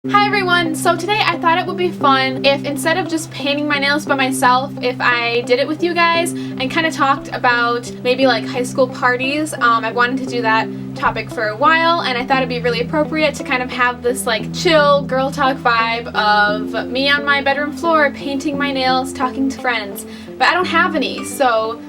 Hi everyone! So today I thought it would be fun if instead of just painting my nails by myself, if I did it with you guys and kind of talked about maybe like high school parties. I've wanted to do that topic for a while and I thought it'd be really appropriate to kind of have this like chill girl talk vibe of me on my bedroom floor painting my nails, talking to friends. But I don't have any, so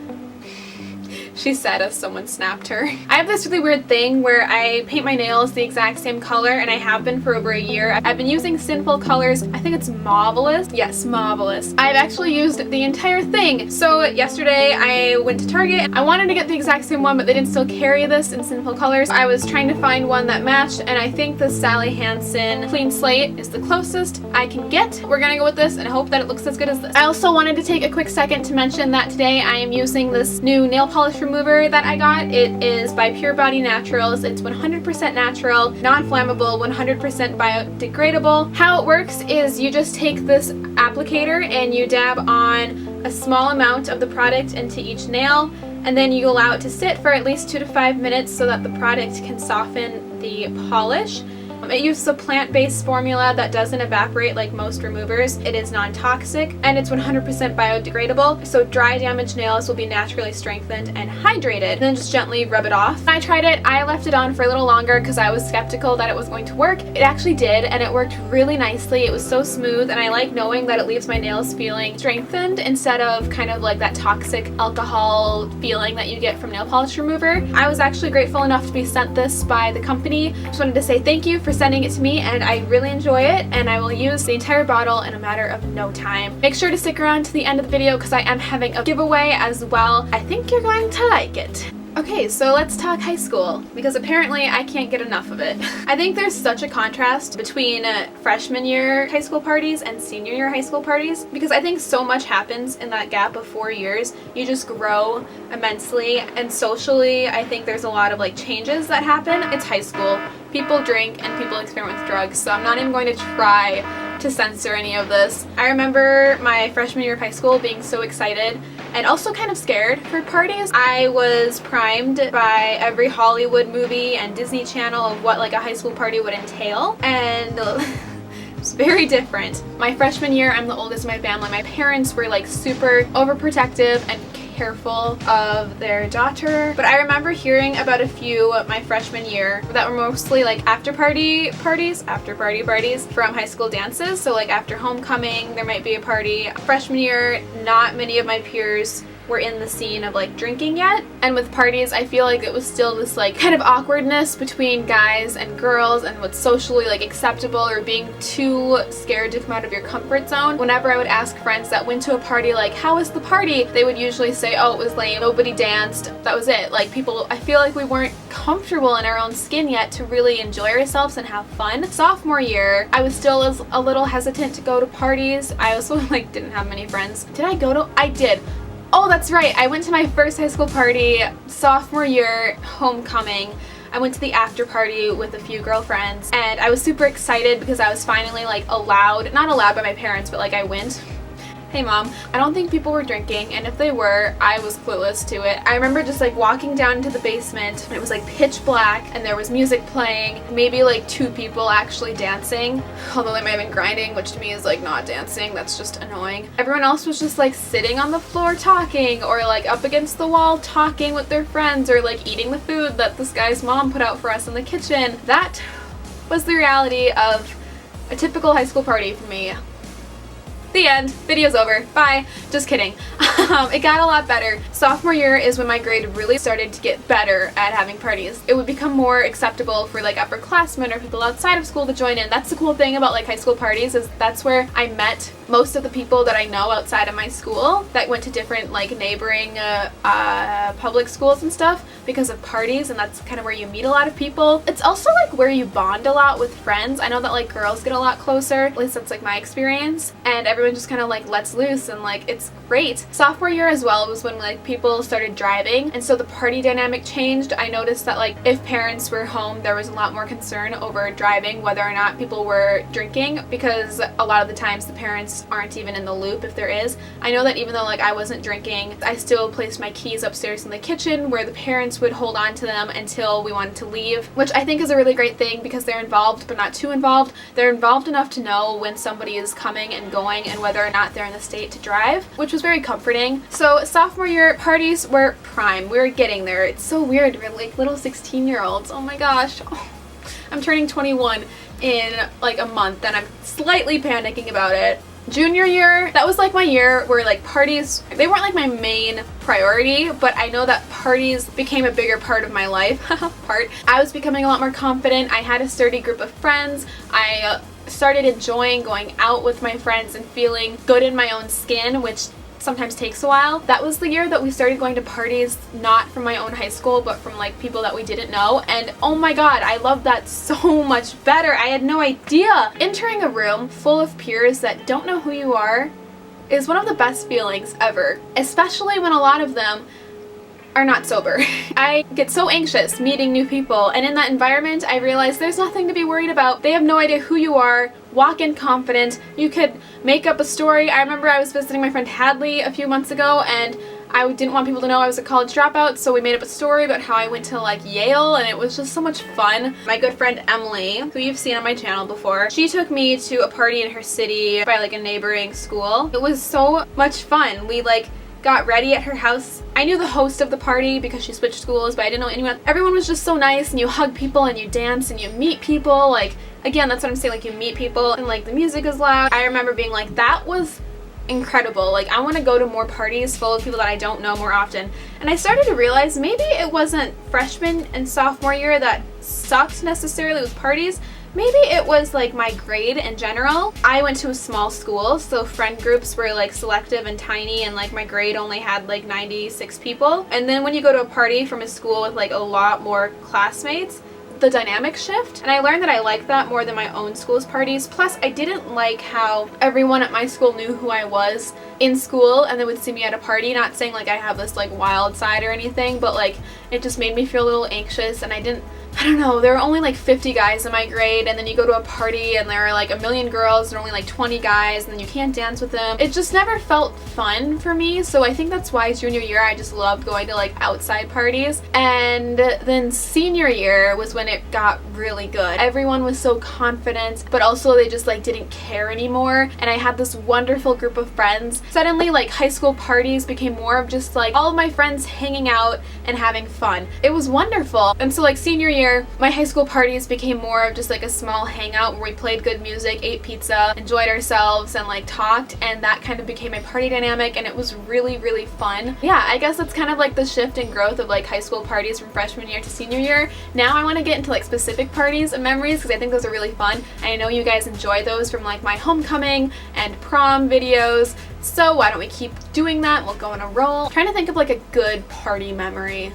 she said as someone snapped her. I have this really weird thing where I paint my nails the exact same color, and I have been for over a year. I've been using Sinful colors. I think it's Marvelous. Yes, Marvelous. I've actually used the entire thing. So yesterday I went to Target. I wanted to get the exact same one, but they didn't still carry this in Sinful colors. I was trying to find one that matched, and I think the Sally Hansen Clean Slate is the closest I can get. We're gonna go with this and hope that it looks as good as this. I also wanted to take a quick second to mention that today I am using this new nail polish remover that I got. It is by Pure Body Naturals. It's 100% natural, non-flammable, 100% biodegradable. How it works is you just take this applicator and you dab on a small amount of the product into each nail, and then you allow it to sit for at least 2 to 5 minutes so that the product can soften the polish. It uses a plant-based formula that doesn't evaporate like most removers. It is non-toxic and it's 100% biodegradable, so dry damaged nails will be naturally strengthened and hydrated. And then just gently rub it off. When I tried it, I left it on for a little longer because I was skeptical that it was going to work. It actually did, and it worked really nicely. It was so smooth, and I like knowing that it leaves my nails feeling strengthened instead of kind of like that toxic alcohol feeling that you get from nail polish remover. I was actually grateful enough to be sent this by the company. Just wanted to say thank you for sending it to me, and I really enjoy it, and I will use the entire bottle in a matter of no time. Make sure to stick around to the end of the video because I am having a giveaway as well. I think you're going to like it. Okay, so let's talk high school, because apparently I can't get enough of it. I think there's such a contrast between freshman year high school parties and senior year high school parties, because I think so much happens in that gap of 4 years. You just grow immensely, and socially I think there's a lot of like changes that happen. It's high school. People drink and people experiment with drugs, so I'm not even going to try to censor any of this. I remember my freshman year of high school being so excited and also kind of scared for parties. I was primed by every Hollywood movie and Disney Channel of what like a high school party would entail, and it's very different. My freshman year, I'm the oldest in my family. My parents were like super overprotective and careful of their daughter, but I remember hearing about a few my freshman year that were mostly like after party parties from high school dances. So like after homecoming there might be a party. Freshman year, not many of my peers were in the scene of like drinking yet, and with parties I feel like it was still this like kind of awkwardness between guys and girls and what's socially like acceptable, or being too scared to come out of your comfort zone. Whenever I would ask friends that went to a party like, how was the party, they would usually say, oh, it was lame, nobody danced, that was it. Like people, I feel like we weren't comfortable in our own skin yet to really enjoy ourselves and have fun. Sophomore year, I was still a little hesitant to go to parties. I also like didn't have many friends. Did I go to? I did. Oh, that's right. I went to my first high school party sophomore year, homecoming. I went to the after party with a few girlfriends, and I was super excited because I was finally like allowed, not allowed by my parents, but like I went. Hey mom, I don't think people were drinking, and if they were, I was clueless to it. I remember just like walking down into the basement, and it was like pitch black, and there was music playing, maybe like 2 people actually dancing, although they might have been grinding, which to me is like not dancing, that's just annoying. Everyone else was just like sitting on the floor talking, or like up against the wall talking with their friends, or like eating the food that this guy's mom put out for us in the kitchen. That was the reality of a typical high school party for me. The end. Video's over. Bye. Just kidding. It got a lot better. Sophomore year is when my grade really started to get better at having parties. It would become more acceptable for like upperclassmen or people outside of school to join in. That's the cool thing about like high school parties, is that's where I met most of the people that I know outside of my school that went to different like neighboring public schools and stuff because of parties, and that's kind of where you meet a lot of people. It's also like where you bond a lot with friends. I know that like girls get a lot closer, at least that's like my experience, and everyone just kind of like lets loose, and like it's great. Sophomore year as well was when like people started driving, and so the party dynamic changed. I noticed that like if parents were home, there was a lot more concern over driving, whether or not people were drinking, because a lot of the times the parents aren't even in the loop if there is. I know that even though like I wasn't drinking, I still placed my keys upstairs in the kitchen where the parents would hold on to them until we wanted to leave, which I think is a really great thing because they're involved but not too involved. They're involved enough to know when somebody is coming and going and whether or not they're in the state to drive, which was very comforting. So sophomore year parties were prime. We were getting there. It's so weird. We're like little 16-year-olds. Oh my gosh. Oh, I'm turning 21 in like a month and I'm slightly panicking about it. Junior year, that was like my year where like parties, they weren't like my main priority, but I know that parties became a bigger part of my life. I was becoming a lot more confident. I had a sturdy group of friends. I started enjoying going out with my friends and feeling good in my own skin, which sometimes takes a while. That was the year that we started going to parties, not from my own high school, but from like people that we didn't know, and oh my god, I loved that so much better. I had no idea. Entering a room full of peers that don't know who you are is one of the best feelings ever, especially when a lot of them are not sober. I get so anxious meeting new people, and in that environment I realized there's nothing to be worried about. They have no idea who you are. Walk in confident. You could make up a story. I remember I was visiting my friend Hadley a few months ago, and I didn't want people to know I was a college dropout, so we made up a story about how I went to like Yale, and it was just so much fun. My good friend Emily, who you've seen on my channel before, she took me to a party in her city by like a neighboring school. It was so much fun. We like got ready at her house. I knew the host of the party because she switched schools, but I didn't know anyone. Everyone was just so nice, and you hug people and you dance and you meet people. Like, again, that's what I'm saying, like you meet people, and like the music is loud. I remember being like, that was incredible. Like, I want to go to more parties full of people that I don't know more often. And I started to realize maybe it wasn't freshman and sophomore year that sucked necessarily with parties. Maybe it was like my grade in general. I went to a small school, so friend groups were like selective and tiny, and like my grade only had like 96 people. And then when you go to a party from a school with like a lot more classmates, the dynamic shift, and I learned that I liked that more than my own school's parties. Plus, I didn't like how everyone at my school knew who I was in school and they would see me at a party. Not saying like I have this like wild side or anything, but like it just made me feel a little anxious, and I don't know, there were only like 50 guys in my grade, and then you go to a party and there are like a million girls and only like 20 guys, and then you can't dance with them. It just never felt fun for me, so I think that's why junior year I just loved going to like outside parties. And then senior year was when it got really good. Everyone was so confident, but also they just like didn't care anymore, and I had this wonderful group of friends. Suddenly like high school parties became more of just like all of my friends hanging out and having fun. It was wonderful. And so like senior year, my high school parties became more of just like a small hangout where we played good music, ate pizza, enjoyed ourselves, and like talked, and that kind of became my party dynamic, and it was really, really fun. Yeah, I guess that's kind of like the shift and growth of like high school parties from freshman year to senior year. Now I want to get into like specific parties and memories because I think those are really fun. I know you guys enjoy those from like my homecoming and prom videos, so why don't we keep doing that? We'll go on a roll. I'm trying to think of like a good party memory.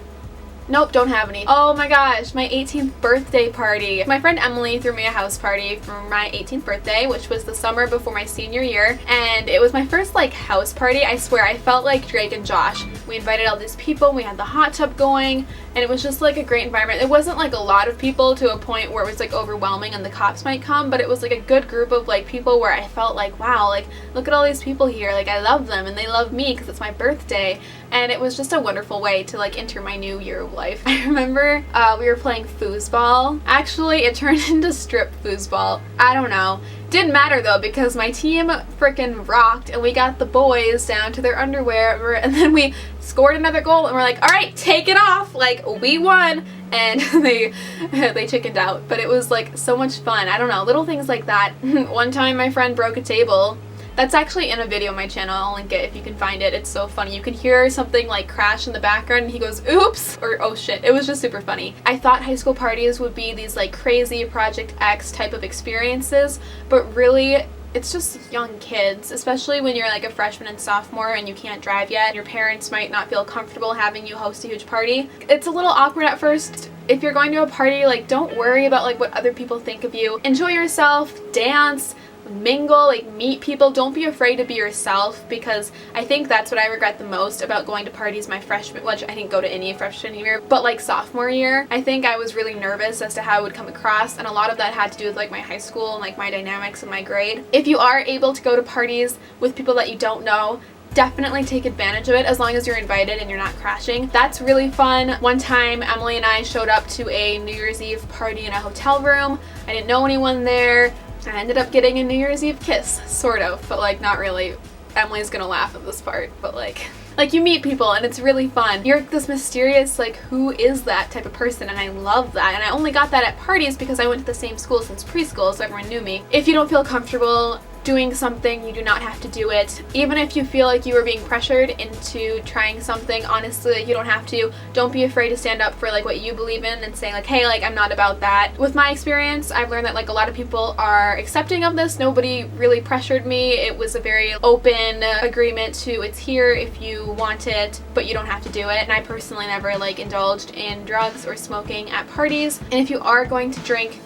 Nope, don't have any. Oh my gosh, my 18th birthday party. My friend Emily threw me a house party for my 18th birthday, which was the summer before my senior year, and it was my first like house party. I swear, I felt like Drake and Josh. We invited all these people, we had the hot tub going, and it was just like a great environment. It wasn't like a lot of people to a point where it was like overwhelming and the cops might come, but it was like a good group of like people where I felt like, wow, like look at all these people here, like I love them and they love me because it's my birthday. And it was just a wonderful way to like enter my new year of life. I remember we were playing foosball. Actually, it turned into strip foosball. I don't know. Didn't matter though, because my team frickin' rocked, and we got the boys down to their underwear, and then we scored another goal, and we're like, all right, take it off, like we won. And they chickened out, but it was like so much fun. I don't know, little things like that. One time my friend broke a table. That's actually in a video on my channel. I'll link it if you can find it. It's so funny. You can hear something like crash in the background and he goes, oops, or oh shit. It was just super funny. I thought high school parties would be these like crazy Project X type of experiences, but really it's just young kids, especially when you're like a freshman and sophomore and you can't drive yet. Your parents might not feel comfortable having you host a huge party. It's a little awkward at first. If you're going to a party, like don't worry about like what other people think of you. Enjoy yourself, dance, mingle, like meet people. Don't be afraid to be yourself, because I think that's what I regret the most about going to parties my freshman, which I didn't go to any freshman year, but like sophomore year, I think I was really nervous as to how I would come across, and a lot of that had to do with like my high school and like my dynamics and my grade. If you are able to go to parties with people that you don't know, definitely take advantage of it, as long as you're invited and you're not crashing. That's really fun. One time Emily and I showed up to a New Year's Eve party in a hotel room. I didn't know anyone there. I ended up getting a New Year's Eve kiss, sort of, but like not really. Emily's gonna laugh at this part, but like you meet people and it's really fun. You're this mysterious, like, who is that type of person, and I love that. And I only got that at parties because I went to the same school since preschool, so everyone knew me. If you don't feel comfortable doing something, you do not have to do it. Even if you feel like you are being pressured into trying something, honestly, you don't have to. Don't be afraid to stand up for like what you believe in and say like, hey, like I'm not about that. With my experience, I've learned that like a lot of people are accepting of this. Nobody really pressured me. It was a very open agreement to it's here if you want it, but you don't have to do it. And I personally never like indulged in drugs or smoking at parties. And if you are going to drink,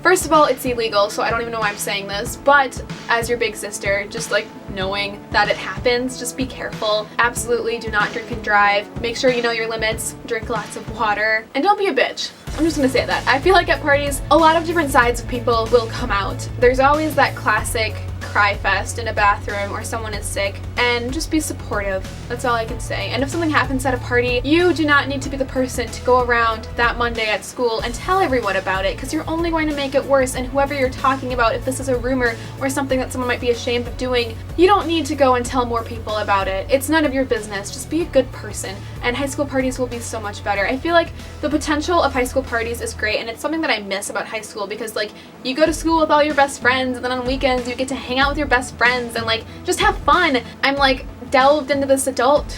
first of all, it's illegal, so I don't even know why I'm saying this, but as your big sister, just like knowing that it happens, just be careful. Absolutely do not drink and drive. Make sure you know your limits, drink lots of water, and don't be a bitch. I'm just gonna say that. I feel like at parties, a lot of different sides of people will come out. There's always that classic cry fest in a bathroom or someone is sick, and just be supportive. That's all I can say. And if something happens at a party, you do not need to be the person to go around that Monday at school and tell everyone about it, because you're only going to make it worse. And whoever you're talking about, if this is a rumor or something that someone might be ashamed of doing, you don't need to go and tell more people about it. It's none of your business. Just be a good person, and high school parties will be so much better. I feel like the potential of high school parties is great, and it's something that I miss about high school, because like you go to school with all your best friends, and then on weekends you get to hang out with your best friends and like just have fun. I'm like delved into this adult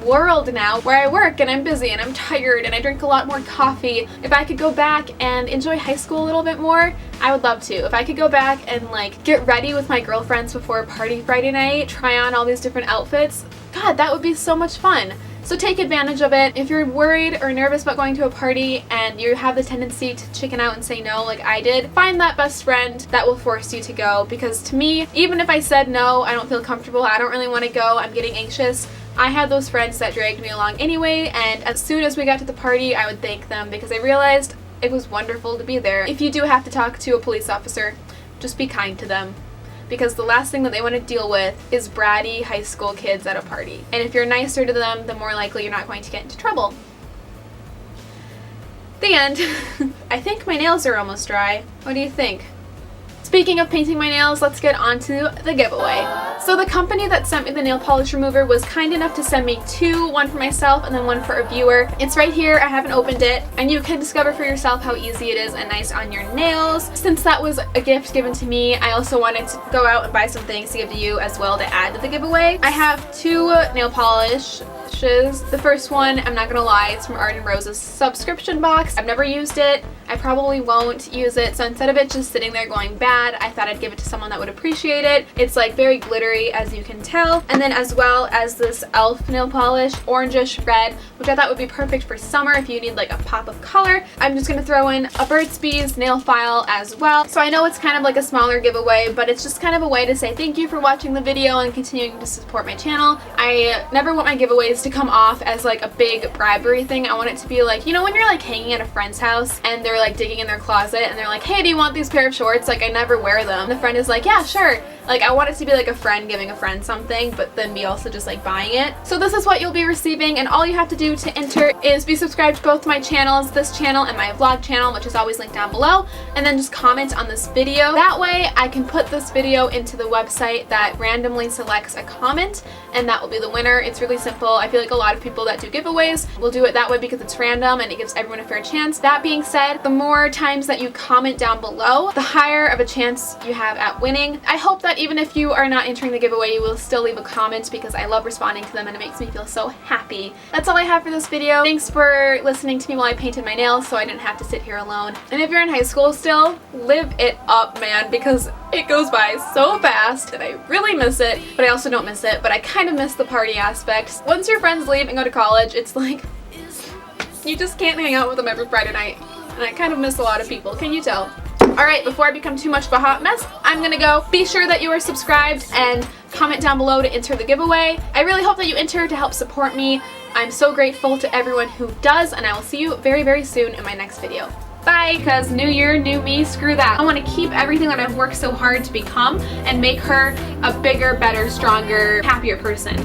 world now where I work and I'm busy and I'm tired and I drink a lot more coffee. If I could go back and enjoy high school a little bit more, I would love to. If I could go back and like get ready with my girlfriends before a party Friday night, try on all these different outfits, God, that would be so much fun. So take advantage of it. If you're worried or nervous about going to a party and you have the tendency to chicken out and say no like I did, find that best friend that will force you to go, because to me, even if I said no, I don't feel comfortable, I don't really want to go, I'm getting anxious, I had those friends that dragged me along anyway, and as soon as we got to the party, I would thank them because I realized it was wonderful to be there. If you do have to talk to a police officer, just be kind to them, because the last thing that they want to deal with is bratty high school kids at a party. And if you're nicer to them, the more likely you're not going to get into trouble. The end. I think my nails are almost dry. What do you think? Speaking of painting my nails, let's get on to the giveaway. So the company that sent me the nail polish remover was kind enough to send me two, one for myself and then one for a viewer. It's right here, I haven't opened it, and you can discover for yourself how easy it is and nice on your nails. Since that was a gift given to me, I also wanted to go out and buy some things to give to you as well to add to the giveaway. I have two nail polishes. The first one, I'm not gonna lie, it's from Art & Rose's subscription box. I've never used it. I probably won't use it, so instead of it just sitting there going bad, I thought I'd give it to someone that would appreciate it. It's like very glittery, as you can tell. And then as well as this e.l.f. nail polish, orangish red, which I thought would be perfect for summer if you need like a pop of color. I'm just gonna throw in a Burt's Bees nail file as well. So I know it's kind of like a smaller giveaway, but it's just kind of a way to say thank you for watching the video and continuing to support my channel. I never want my giveaways to come off as like a big bribery thing. I want it to be like, you know, when you're like hanging at a friend's house and they're like digging in their closet and they're like, hey, do you want these pair of shorts? Like, I never wear them. The friend is like, yeah, sure. Like, I want it to be like a friend giving a friend something, but then me also just like buying it. So this is what you'll be receiving, and all you have to do to enter is be subscribed to both my channels, this channel and my vlog channel, which is always linked down below, and then just comment on this video. That way I can put this video into the website that randomly selects a comment, and that will be the winner. It's really simple. I feel like a lot of people that do giveaways will do it that way because it's random and it gives everyone a fair chance. That being said, the more times that you comment down below, the higher of a chance you have at winning. I hope that even if you are not entering the giveaway, you will still leave a comment, because I love responding to them and it makes me feel so happy. That's all I have for this video. Thanks for listening to me while I painted my nails so I didn't have to sit here alone. And if you're in high school still, live it up, man, because it goes by so fast and I really miss it, but I also don't miss it, but I kind of miss the party aspect. Once your friends leave and go to college, it's like you just can't hang out with them every Friday night, and I kind of miss a lot of people. Can you tell? Alright, before I become too much of a hot mess, I'm gonna go. Be sure that you are subscribed and comment down below to enter the giveaway. I really hope that you enter to help support me. I'm so grateful to everyone who does, and I will see you very, very soon in my next video. Bye, because new year, new me, screw that. I want to keep everything that I've worked so hard to become and make her a bigger, better, stronger, happier person.